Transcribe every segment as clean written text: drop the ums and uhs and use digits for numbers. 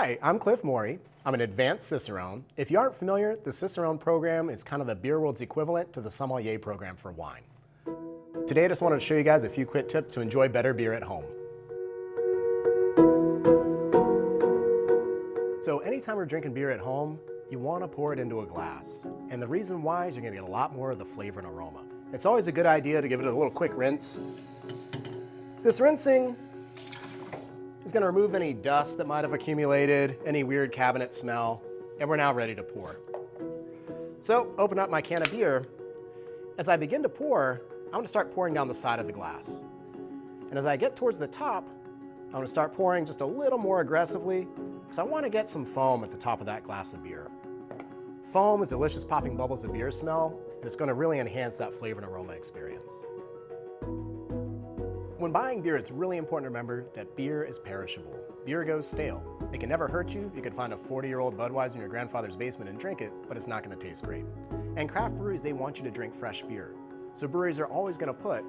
Hi, I'm Cliff Morey. I'm an advanced Cicerone. If you aren't familiar, the Cicerone program is kind of the beer world's equivalent to the sommelier program for wine. Today I just wanted to show you guys a few quick tips to enjoy better beer at home. So anytime we're drinking beer at home, you want to pour it into a glass. And the reason why is you're going to get a lot more of the flavor and aroma. It's always a good idea to give it a little quick rinse. This rinsing is going to remove any dust that might have accumulated, any weird cabinet smell, and we're now ready to pour. So open up my can of beer. As I begin to pour, I'm going to start pouring down the side of the glass. And as I get towards the top, I'm going to start pouring just a little more aggressively because I want to get some foam at the top of that glass of beer. Foam is delicious popping bubbles of beer smell, and it's going to really enhance that flavor and aroma experience. When buying beer, it's really important to remember that beer is perishable. Beer goes stale. It can never hurt you. You could find a 40-year-old Budweiser in your grandfather's basement and drink it, but it's not going to taste great. And craft breweries, they want you to drink fresh beer. So breweries are always going to put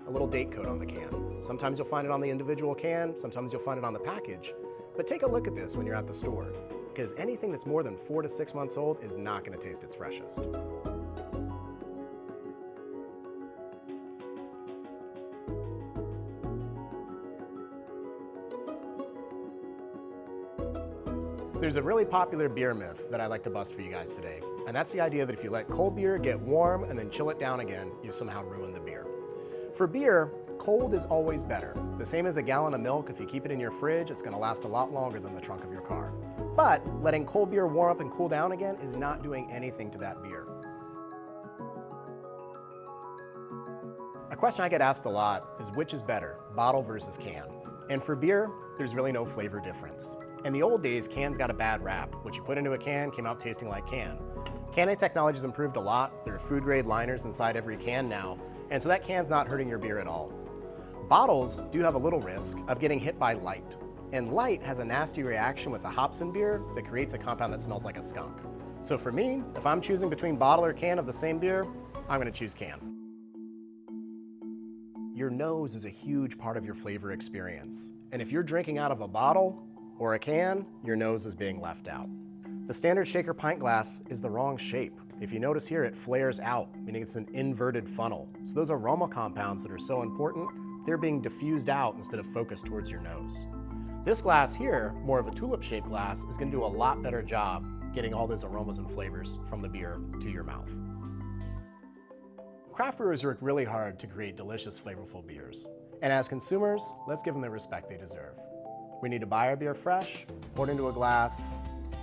a little date code on the can. Sometimes you'll find it on the individual can, sometimes you'll find it on the package. But take a look at this when you're at the store, because anything that's more than 4 to 6 months old is not going to taste its freshest. There's a really popular beer myth that I'd like to bust for you guys today, and that's the idea that if you let cold beer get warm and then chill it down again, you've somehow ruined the beer. For beer, cold is always better. The same as a gallon of milk, if you keep it in your fridge, it's going to last a lot longer than the trunk of your car. But letting cold beer warm up and cool down again is not doing anything to that beer. A question I get asked a lot is which is better, bottle versus can? And for beer, there's really no flavor difference. In the old days, cans got a bad rap. What you put into a can came out tasting like can. Canning technology has improved a lot. There are food grade liners inside every can now, and so that can's not hurting your beer at all. Bottles do have a little risk of getting hit by light, and light has a nasty reaction with the hops in beer that creates a compound that smells like a skunk. So for me, if I'm choosing between bottle or can of the same beer, I'm going to choose can. Your nose is a huge part of your flavor experience, and if you're drinking out of a bottle or a can, your nose is being left out. The standard shaker pint glass is the wrong shape. If you notice here, it flares out, meaning it's an inverted funnel. So those aroma compounds that are so important, they're being diffused out instead of focused towards your nose. This glass here, more of a tulip-shaped glass, is gonna do a lot better job getting all those aromas and flavors from the beer to your mouth. Craft brewers work really hard to create delicious, flavorful beers. And as consumers, let's give them the respect they deserve. We need to buy our beer fresh, pour it into a glass,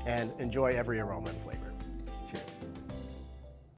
and enjoy every aroma and flavor.